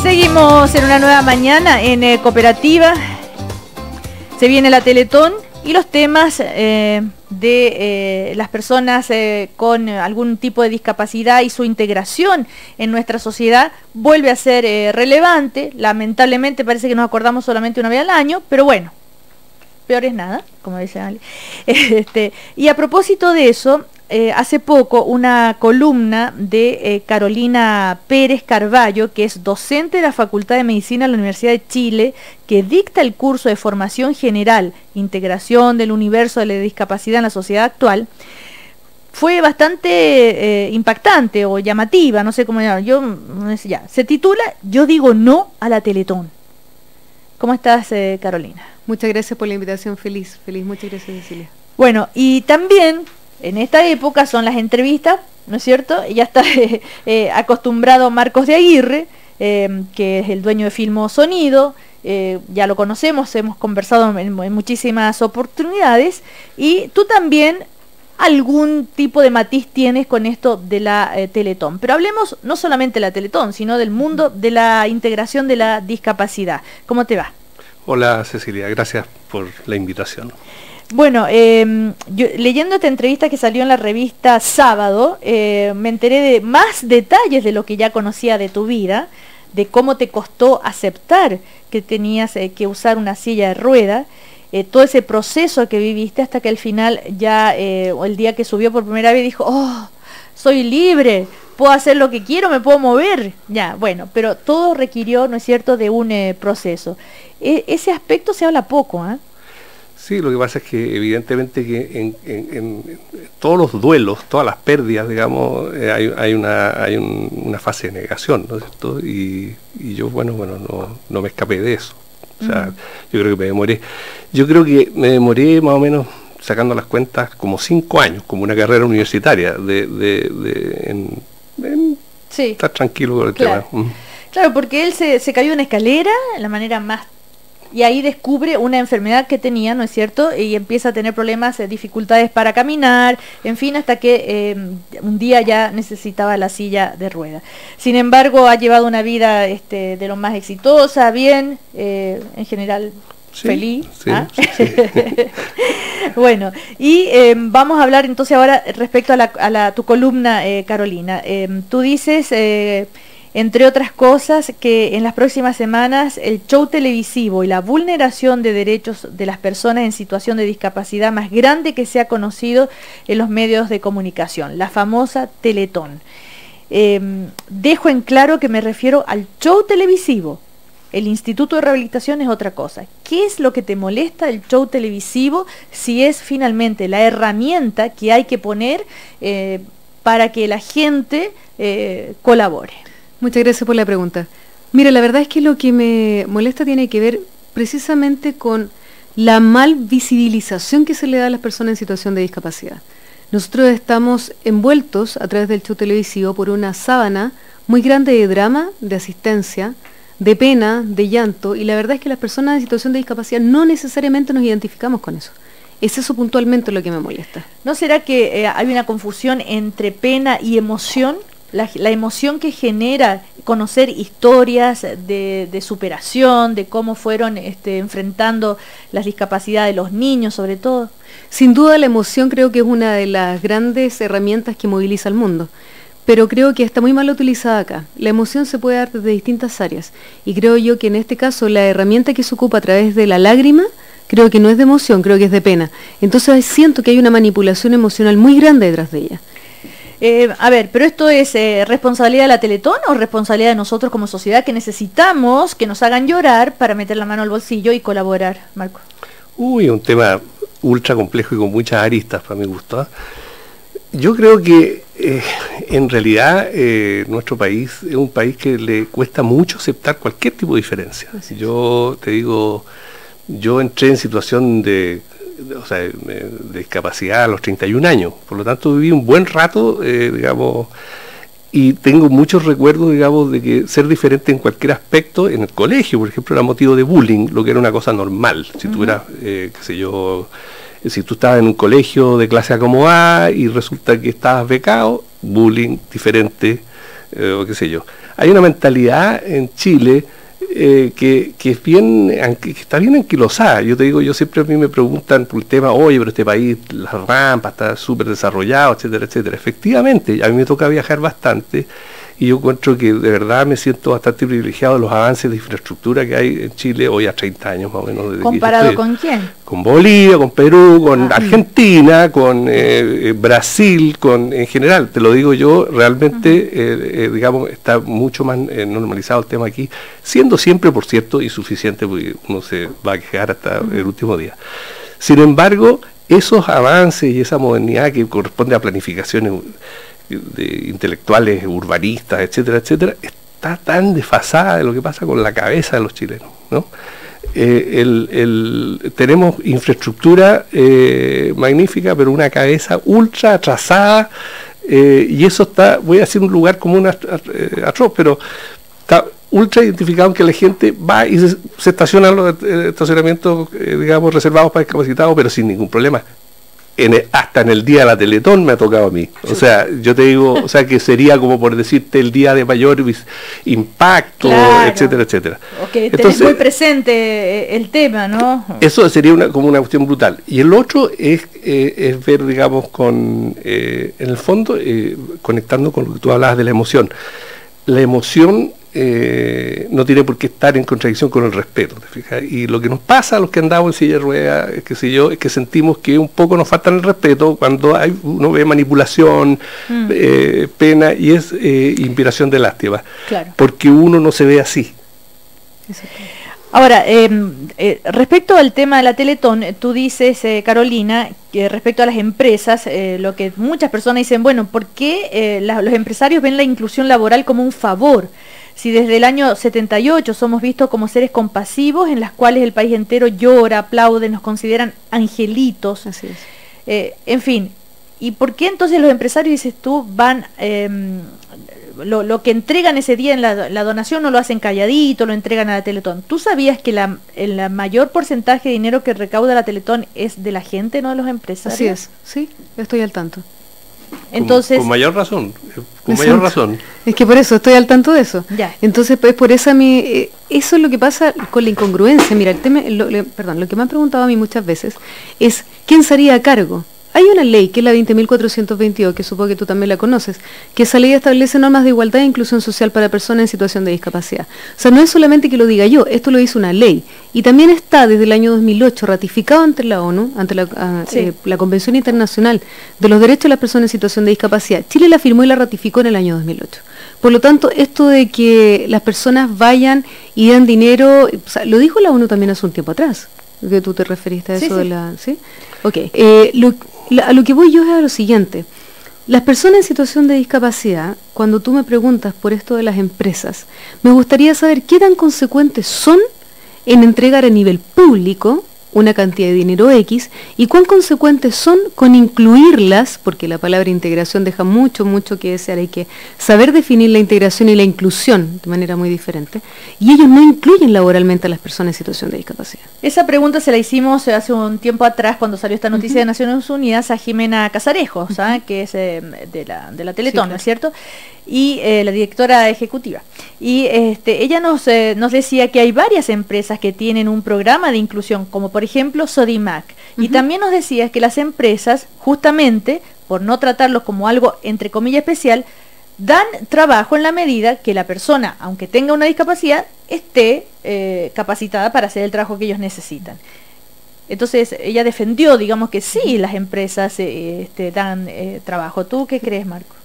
Seguimos en una nueva mañana en Cooperativa. Se viene la Teletón y los temas de las personas con algún tipo de discapacidad y su integración en nuestra sociedad vuelve a ser relevante. Lamentablemente parece que nos acordamos solamente una vez al año, pero bueno, peor es nada, como dice Ale. Y a propósito de eso, hace poco una columna de Carolina Pérez Carballo, que es docente de la Facultad de Medicina de la Universidad de Chile, que dicta el curso de formación general, integración del universo de la discapacidad en la sociedad actual, fue bastante impactante o llamativa, no sé cómo llamarlo. Se titula "Yo digo no a la Teletón". ¿Cómo estás, Carolina? Muchas gracias por la invitación, feliz, muchas gracias, Cecilia. Bueno, y también en esta época son las entrevistas, ¿no es cierto? Ya está acostumbrado Marcos de Aguirre, que es el dueño de Filmo Sonido, ya lo conocemos, hemos conversado en muchísimas oportunidades, y tú también algún tipo de matiz tienes con esto de la Teletón. Pero hablemos no solamente de la Teletón, sino del mundo de la integración de la discapacidad. ¿Cómo te va? Hola, Cecilia, gracias por la invitación. Bueno, yo, leyendo esta entrevista que salió en la revista Sábado, me enteré de más detalles de lo que ya conocía de tu vida, de cómo te costó aceptar que tenías que usar una silla de rueda, todo ese proceso que viviste hasta que al final ya, el día que subió por primera vez dijo, oh, soy libre, puedo hacer lo que quiero, me puedo mover. Ya, bueno, pero todo requirió, ¿no es cierto?, de un proceso. Ese aspecto se habla poco, ¿eh? Sí, lo que pasa es que evidentemente que en todos los duelos, todas las pérdidas, digamos, hay una fase de negación, ¿no es cierto? Y yo, bueno, no me escapé de eso. O sea, yo creo que me demoré más o menos, sacando las cuentas, como 5 años, como una carrera universitaria, sí, estar tranquilo con el claro. tema. Claro, porque él se cayó de una escalera, de la manera más... Y ahí descubre una enfermedad que tenía, ¿no es cierto? Y empieza a tener problemas, dificultades para caminar, en fin, hasta que un día ya necesitaba la silla de rueda. Sin embargo, ha llevado una vida de lo más exitosa, bien, en general, sí, feliz. Sí, ¿ah? Sí. Bueno, y vamos a hablar entonces ahora respecto a tu columna, Carolina. Tú dices... entre otras cosas, que en las próximas semanas el show televisivo y la vulneración de derechos de las personas en situación de discapacidad más grande que se ha conocido en los medios de comunicación, la famosa Teletón. Dejo en claro que me refiero al show televisivo. El Instituto de Rehabilitación es otra cosa. ¿Qué es lo que te molesta del show televisivo si es finalmente la herramienta que hay que poner para que la gente colabore? Muchas gracias por la pregunta. Mira, la verdad es que lo que me molesta tiene que ver precisamente con la mal visibilización que se le da a las personas en situación de discapacidad. Nosotros estamos envueltos a través del show televisivo por una sábana muy grande de drama, de asistencia, de pena, de llanto, y la verdad es que las personas en situación de discapacidad no necesariamente nos identificamos con eso. Es eso puntualmente lo que me molesta. ¿No será que hay una confusión entre pena y emoción? La emoción que genera conocer historias de superación, de cómo fueron enfrentando las discapacidades de los niños, sobre todo. Sin duda la emoción creo que es una de las grandes herramientas que moviliza al mundo, pero creo que está muy mal utilizada acá. La emoción se puede dar desde distintas áreas, y creo yo que en este caso la herramienta que se ocupa a través de la lágrima, creo que no es de emoción, creo que es de pena. Entonces siento que hay una manipulación emocional muy grande detrás de ella. A ver, pero esto es responsabilidad de la Teletón o responsabilidad de nosotros como sociedad que necesitamos que nos hagan llorar para meter la mano al bolsillo y colaborar, Marco. Un tema ultra complejo y con muchas aristas para mi gusto. Yo creo que en realidad nuestro país es un país que le cuesta mucho aceptar cualquier tipo de diferencia. Yo te digo, yo entré en situación de discapacidad a los 31 años, por lo tanto viví un buen rato, digamos, y tengo muchos recuerdos, digamos, de que ser diferente en cualquier aspecto, en el colegio, por ejemplo, era motivo de bullying, lo que era una cosa normal. Si tú eras, qué sé yo, si tú estabas en un colegio de clase A como A y resulta que estabas becado, bullying diferente, o qué sé yo. hay una mentalidad en Chile que es bien, que está bien anquilosada. Yo te digo, yo siempre a mí me preguntan por el tema, oye, pero este país, las rampas, está súper desarrollado, etcétera, etcétera. Efectivamente, a mí me toca viajar bastante y yo encuentro que de verdad me siento bastante privilegiado de los avances de infraestructura que hay en Chile hoy a 30 años más o menos. ¿Comparado con quién? Con Bolivia, con Perú, con Argentina, con Brasil, en general, te lo digo yo, realmente, digamos, está mucho más normalizado el tema aquí, siendo siempre, por cierto, insuficiente, porque uno se va a quejar hasta el último día. Sin embargo, esos avances y esa modernidad que corresponde a planificaciones de intelectuales, urbanistas, etcétera, etcétera, está tan desfasada de lo que pasa con la cabeza de los chilenos, ¿no? Tenemos infraestructura magnífica, pero una cabeza ultra atrasada, y eso está, voy a decir un lugar común atroz, pero está ultra identificado en que la gente va y se estaciona en los estacionamientos, digamos, reservados para discapacitados, pero sin ningún problema. Hasta en el día de la Teletón me ha tocado a mí. O sea, yo te digo, o sea, que sería como por decirte el día de mayor impacto, claro, etcétera, etcétera. Okay, tenés muy presente el tema, ¿no? Eso sería como una cuestión brutal. Y el otro es ver, digamos, en el fondo, conectando con lo que tú hablabas de la emoción. La emoción no tiene por qué estar en contradicción con el respeto, ¿te fijas? Y lo que nos pasa a los que andamos en silla de ruedas, qué sé yo, es que sentimos que un poco nos falta el respeto cuando uno ve manipulación, pena, y es inspiración de lástima, claro, porque uno no se ve así. Ahora, respecto al tema de la Teletón, tú dices, Carolina, que respecto a las empresas, lo que muchas personas dicen, bueno, ¿por qué los empresarios ven la inclusión laboral como un favor? Si desde el año 78 somos vistos como seres compasivos, en las cuales el país entero llora, aplaude, nos consideran angelitos. Así es. En fin, ¿y por qué entonces los empresarios, dices tú, van... Lo que entregan ese día en la donación no lo hacen calladito, lo entregan a la Teletón? ¿Tú sabías que el mayor porcentaje de dinero que recauda la Teletón es de la gente, no de los empresarios? Así es, sí, estoy al tanto. Entonces, con mayor razón, con mayor razón. Es que por eso estoy al tanto de eso. Ya. Entonces, pues por eso eso es lo que pasa con la incongruencia. Mira, lo que me han preguntado a mí muchas veces es ¿quién se haría a cargo? Hay una ley, que es la 20.422, que supongo que tú también la conoces, que esa ley establece normas de igualdad e inclusión social para personas en situación de discapacidad. O sea, no es solamente que lo diga yo, esto lo dice una ley. Y también está desde el año 2008 ratificado ante la ONU, ante la Convención Internacional de los Derechos de las Personas en Situación de Discapacidad. Chile la firmó y la ratificó en el año 2008. Por lo tanto, esto de que las personas vayan y den dinero, o sea, lo dijo la ONU también hace un tiempo atrás, que tú te referiste a eso, sí, de la... ¿sí? Ok. A lo que voy yo es a lo siguiente. Las personas en situación de discapacidad, cuando tú me preguntas por esto de las empresas, me gustaría saber qué tan consecuentes son en entregar a nivel público una cantidad de dinero X y cuán consecuentes son con incluirlas, porque la palabra integración deja mucho que desear, hay que saber definir la integración y la inclusión de manera muy diferente, y ellos no incluyen laboralmente a las personas en situación de discapacidad. Esa pregunta se la hicimos hace un tiempo atrás, cuando salió esta noticia de Naciones Unidas, a Jimena Casarejos, que es de la Teletón, sí, ¿no es cierto? Y la directora ejecutiva. Y ella nos decía que hay varias empresas que tienen un programa de inclusión, como por ejemplo Sodimac. Y también nos decía que las empresas, justamente, por no tratarlos como algo, entre comillas, especial, dan trabajo en la medida que la persona, aunque tenga una discapacidad, esté capacitada para hacer el trabajo que ellos necesitan. Entonces, ella defendió, digamos, que sí, las empresas dan trabajo. ¿Tú qué crees, Marco?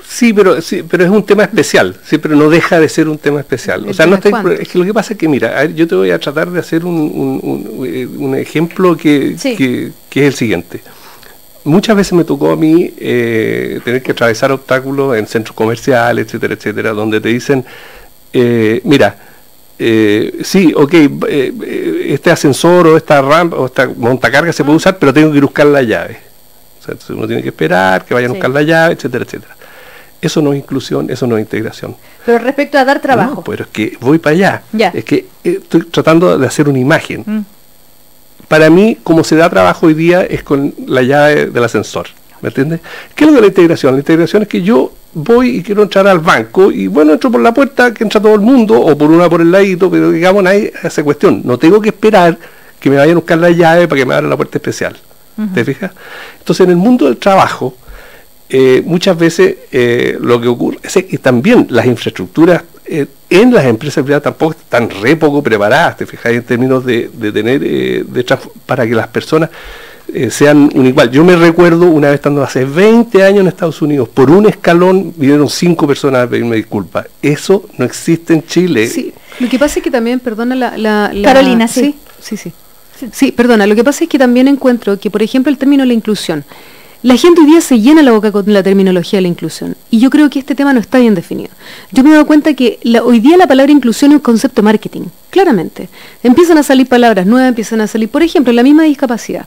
Sí, pero es un tema especial, sí, pero no deja de ser un tema especial. O sea, no es que lo que pasa es que, mira, a ver, yo te voy a tratar de hacer un ejemplo que es el siguiente. Muchas veces me tocó a mí tener que atravesar obstáculos en centros comerciales, etcétera, etcétera, donde te dicen, mira, sí, ok, este ascensor o esta rampa o esta montacarga se puede usar, pero tengo que ir a buscar la llave. O sea, entonces uno tiene que esperar que vayan a buscar la llave, etcétera, etcétera. Eso no es inclusión, eso no es integración. Pero respecto a dar trabajo. No, pero es que voy para allá. Ya. Es que estoy tratando de hacer una imagen. Para mí, como se da trabajo hoy día, es con la llave del ascensor. ¿Me entiendes? ¿Qué es lo de la integración? La integración es que yo voy y quiero entrar al banco, y bueno, entro por la puerta que entra todo el mundo, o por una por el ladito, pero digamos, nadie hace cuestión. No tengo que esperar que me vayan a buscar la llave para que me abran la puerta especial. ¿Te fijas? Entonces, en el mundo del trabajo, muchas veces lo que ocurre es que también las infraestructuras en las empresas privadas tampoco están re poco preparadas, te fijas, en términos de tener para que las personas sean un igual. Yo me recuerdo una vez estando hace 20 años en Estados Unidos, por un escalón vinieron 5 personas a pedirme disculpas. Eso no existe en Chile. Sí, lo que pasa es que también, perdona la Carolina, sí. Sí, perdona, lo que pasa es que también encuentro que, por ejemplo, el término de la inclusión, la gente hoy día se llena la boca con la terminología de la inclusión, y yo creo que este tema no está bien definido. Yo me he dado cuenta que hoy día la palabra inclusión es un concepto de marketing, claramente. Empiezan a salir palabras nuevas, empiezan a salir, por ejemplo, la misma discapacidad.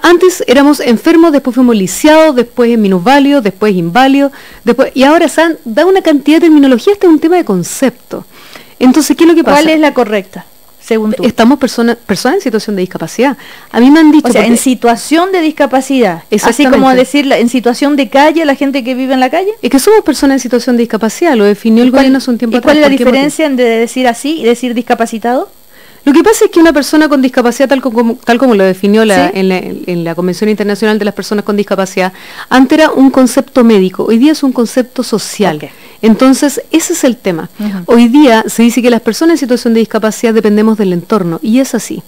Antes éramos enfermos, después fuimos lisiados, después minusválidos, después inválidos, y ahora se han dado una cantidad de terminología. Este es un tema de concepto. Entonces, ¿qué es lo que pasa? ¿Cuál es la correcta, según tú? Estamos personas en situación de discapacidad. A mí me han dicho... O sea, en situación de discapacidad. Así como decir, en situación de calle, la gente que vive en la calle. Es que somos personas en situación de discapacidad, lo definió el gobierno hace un tiempo atrás. ¿Y cuál es la diferencia entre decir así y decir discapacitado? Lo que pasa es que una persona con discapacidad, tal como lo definió en la Convención Internacional de las Personas con Discapacidad, antes era un concepto médico, hoy día es un concepto social. Okay. Entonces, ese es el tema. Hoy día se dice que las personas en situación de discapacidad dependemos del entorno, y es así.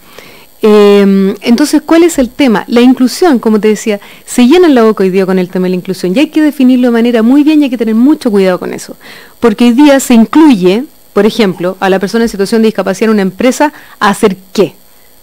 Entonces, ¿cuál es el tema? La inclusión, como te decía, se llena la boca hoy día con el tema de la inclusión, y hay que definirlo de manera muy bien y hay que tener mucho cuidado con eso, porque hoy día se incluye, por ejemplo, a la persona en situación de discapacidad en una empresa a hacer qué.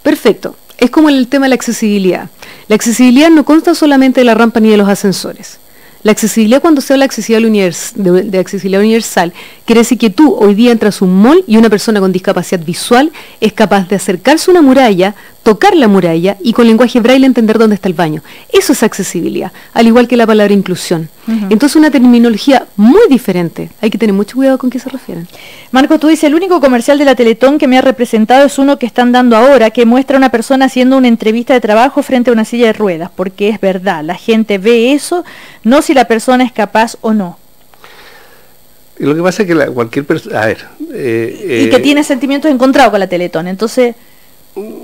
Perfecto. Es como el tema de la accesibilidad. La accesibilidad no consta solamente de la rampa ni de los ascensores. La accesibilidad, cuando se habla de accesibilidad universal, quiere decir que tú hoy día entras a un mall y una persona con discapacidad visual es capaz de acercarse a una muralla, tocar la muralla y con lenguaje braille entender dónde está el baño. Eso es accesibilidad, al igual que la palabra inclusión. Entonces, una terminología muy diferente. Hay que tener mucho cuidado con qué se refieren. Marco, tú dices, el único comercial de la Teletón que me ha representado es uno que están dando ahora, que muestra a una persona haciendo una entrevista de trabajo frente a una silla de ruedas, porque es verdad, la gente ve eso, no si la persona es capaz o no. Y lo que pasa es que cualquier persona... A ver... y que tiene sentimientos encontrados con la Teletón, entonces...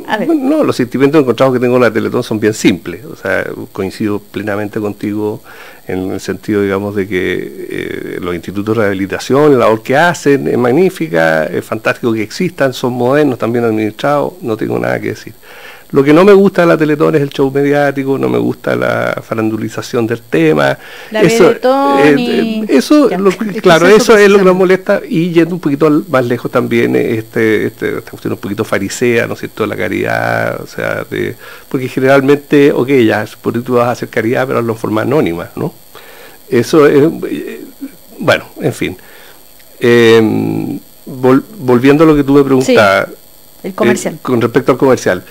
A ver. No, los sentimientos encontrados que tengo con la Teletón son bien simples. O sea, coincido plenamente contigo en el sentido, digamos, de que los institutos de rehabilitación, la labor que hacen es magnífica, es fantástico que existan, son modernos, también administrados, no tengo nada que decir. Lo que no me gusta de la Teletón es el show mediático, no me gusta la farandulización del tema. Eso es lo que nos molesta, y yendo un poquito más lejos también, esta cuestión un poquito farisea, ¿no es cierto?, la caridad, o sea, porque generalmente, ya, por ahí tú vas a hacer caridad, pero hazlo en forma anónima, ¿no? Eso es, bueno, en fin. Volviendo a lo que tú me preguntabas, sí, el comercial. Con respecto al comercial.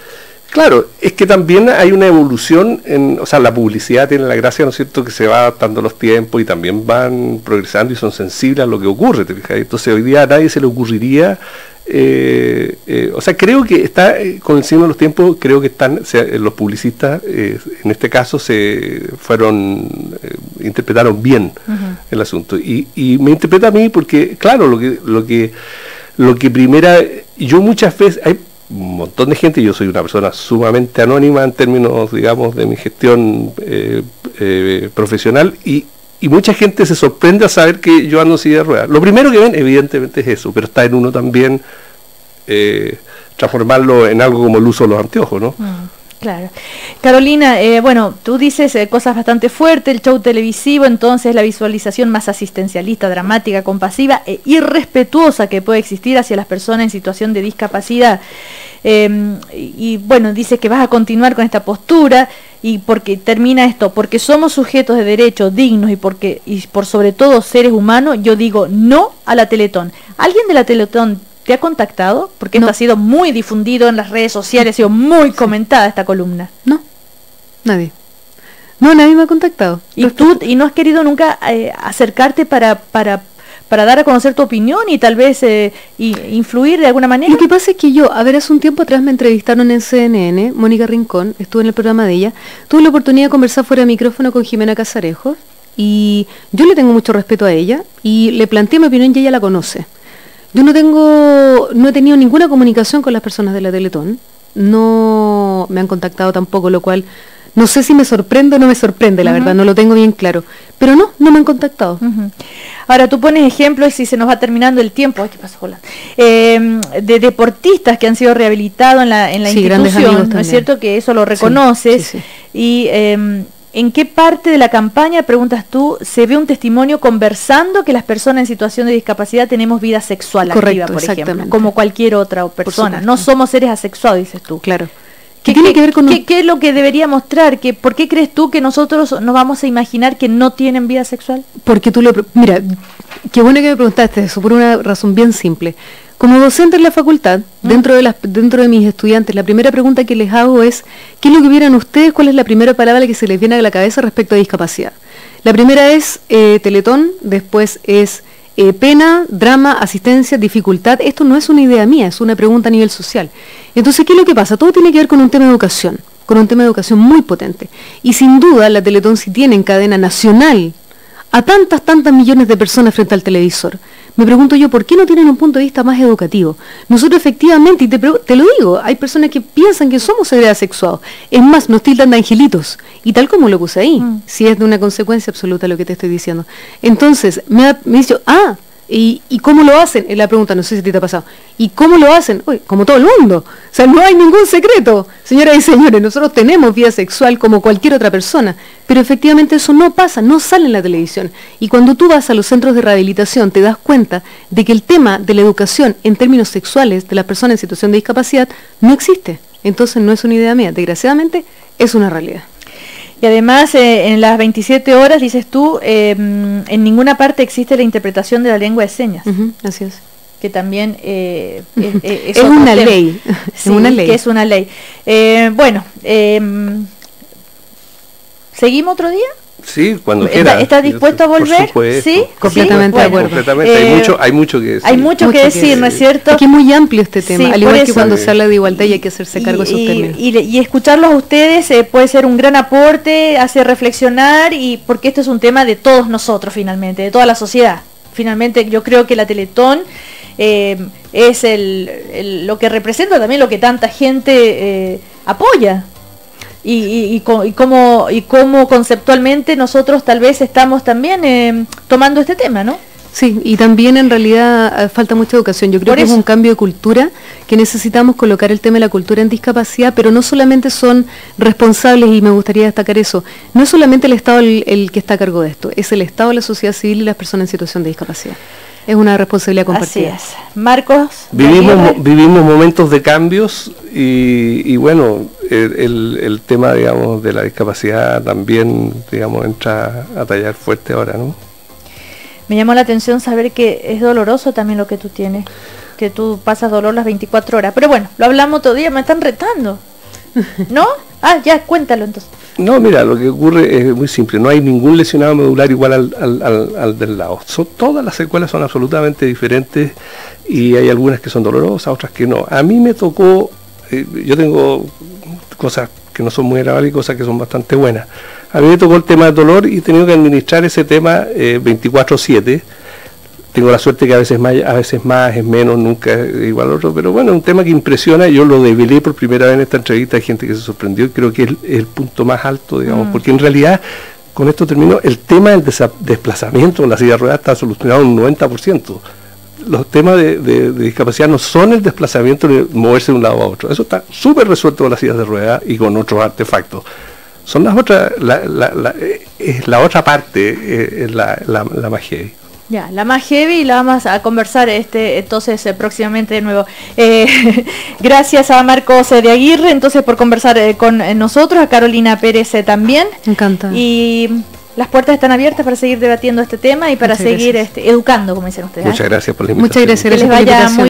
Claro, es que también hay una evolución, o sea, la publicidad tiene la gracia, ¿no es cierto?, que se va adaptando a los tiempos y también van progresando y son sensibles a lo que ocurre, ¿te fijas? Entonces hoy día a nadie se le ocurriría, o sea, creo que está, con el signo de los tiempos, creo que están, los publicistas, en este caso, interpretaron bien el asunto. Y me interpreta a mí porque, claro, lo que yo muchas veces... Hay un montón de gente, yo soy una persona sumamente anónima en términos, digamos, de mi gestión profesional, y mucha gente se sorprende a saber que yo ando en silla de ruedas. Lo primero que ven, evidentemente, es eso, pero está en uno también transformarlo en algo como el uso de los anteojos, ¿no? Claro. Carolina, bueno, tú dices cosas bastante fuertes, el show televisivo, entonces la visualización más asistencialista, dramática, compasiva e irrespetuosa que puede existir hacia las personas en situación de discapacidad. Y bueno, dices que vas a continuar con esta postura, y porque termina esto, porque somos sujetos de derechos dignos y por sobre todo seres humanos, yo digo no a la Teletón. ¿Alguien de la Teletón te ha contactado? Porque esto ha sido muy difundido en las redes sociales, ha sido muy comentada esta columna. No, nadie. No, nadie me ha contactado. ¿Y no has querido nunca acercarte para dar a conocer tu opinión y tal vez influir de alguna manera? Lo que pasa es que yo, hace un tiempo atrás me entrevistaron en CNN, Mónica Rincón, estuve en el programa de ella, tuve la oportunidad de conversar fuera de micrófono con Jimena Casarejo, y yo le tengo mucho respeto a ella y le planteé mi opinión y ella la conoce. Yo no he tenido ninguna comunicación con las personas de la Teletón, no me han contactado tampoco, lo cual no sé si me sorprende o no me sorprende, la verdad, no lo tengo bien claro, pero no me han contactado. Ahora tú pones ejemplos, y si se nos va terminando el tiempo, ay, ¿qué pasó, Holland? De deportistas que han sido rehabilitados en la institución, ¿no es cierto? Que eso lo reconoces, sí. Y ¿en qué parte de la campaña, preguntas tú, se ve un testimonio conversando que las personas en situación de discapacidad tenemos vida sexual activa, por ejemplo, como cualquier otra persona? No somos seres asexuados, dices tú. Claro. ¿Qué tiene que ver con qué es lo que debería mostrar? ¿Por qué crees tú que nosotros nos vamos a imaginar que no tienen vida sexual? Porque mira, qué bueno que me preguntaste eso, por una razón bien simple. Como docente en la facultad, dentro de mis estudiantes, la primera pregunta que les hago es, ¿qué es lo que vieran ustedes? ¿Cuál es la primera palabra que se les viene a la cabeza respecto a discapacidad? La primera es Teletón, después es pena, drama, asistencia, dificultad. Esto no es una idea mía, es una pregunta a nivel social. Entonces, ¿qué es lo que pasa? Todo tiene que ver con un tema de educación muy potente. Y sin duda, la Teletón, si tiene en cadena nacional a tantas millones de personas frente al televisor, me pregunto yo, ¿por qué no tienen un punto de vista más educativo? Nosotros efectivamente, y te lo digo, hay personas que piensan que somos seres asexuados. Es más, nos tildan de angelitos. Y tal como lo puse ahí, si es de una consecuencia absoluta lo que te estoy diciendo. Entonces, me dice, ¿y cómo lo hacen? Es la pregunta, no sé si te ha pasado. ¿Y cómo lo hacen? Uy, como todo el mundo. O sea, no hay ningún secreto. Señoras y señores, nosotros tenemos vida sexual como cualquier otra persona, pero efectivamente eso no pasa, no sale en la televisión. Y cuando tú vas a los centros de rehabilitación, te das cuenta de que el tema de la educación en términos sexuales de las personas en situación de discapacidad no existe. Entonces no es una idea mía, desgraciadamente es una realidad. Y además, en las 27 horas, dices tú, en ninguna parte existe la interpretación de la lengua de señas. Así es. Que también es una ley. Sí, que es una ley. Bueno, ¿seguimos otro día? Sí, cuando quiera. ¿Estás dispuesto a volver? Sí, completamente de acuerdo. Completamente. Hay mucho que decir. Hay mucho que decir, ¿no es cierto? Es que es muy amplio este tema, Sí, al igual por que eso. cuando se habla de igualdad y hay que hacerse cargo de esos términos. Y escucharlos a ustedes puede ser un gran aporte, hace reflexionar, y porque esto es un tema de todos nosotros finalmente, de toda la sociedad. Finalmente yo creo que la Teletón es lo que representa también lo que tanta gente apoya. Y cómo conceptualmente nosotros tal vez estamos también tomando este tema, ¿no? Sí, y también en realidad falta mucha educación. Yo creo que es un cambio de cultura, que necesitamos colocar el tema de la cultura en discapacidad, pero no solamente son responsables, y me gustaría destacar eso, no es solamente el Estado el que está a cargo de esto, es el Estado, la sociedad civil y las personas en situación de discapacidad. Es una responsabilidad compartida. Así es. Marcos. Vivimos momentos de cambios y bueno, el tema, digamos, de la discapacidad también, digamos, entra a tallar fuerte ahora, ¿no? Me llamó la atención saber que es doloroso también lo que tú tienes, que tú pasas dolor las 24 horas. Pero bueno, lo hablamos todo día, me están retando. ¿No? Ya, cuéntalo entonces. No, mira, lo que ocurre es muy simple. No hay ningún lesionado medular igual al del lado. Todas las secuelas son absolutamente diferentes y hay algunas que son dolorosas, otras que no. A mí me tocó, yo tengo cosas que no son muy agradables y cosas que son bastante buenas. A mí me tocó el tema del dolor y he tenido que administrar ese tema 24/7. Tengo la suerte que a veces más es menos, nunca es igual al otro, pero bueno, es un tema que impresiona. Yo lo develé por primera vez en esta entrevista, hay gente que se sorprendió y creo que es el punto más alto, digamos, porque en realidad, con esto termino, el tema del desplazamiento en la silla de ruedas está solucionado un 90%. Los temas de discapacidad no son el desplazamiento de moverse de un lado a otro, eso está súper resuelto con las sillas de ruedas y con otros artefactos. Son las otras, la otra parte, la más heavy. Ya, la más heavy, y la vamos a conversar entonces próximamente de nuevo. Gracias a Marcos de Aguirre entonces por conversar con nosotros, a Carolina Pérez también. Me encanta. Y las puertas están abiertas para seguir debatiendo este tema y para seguir educando, como dicen ustedes. Muchas gracias por la invitación. Muchas gracias. Que les vaya muy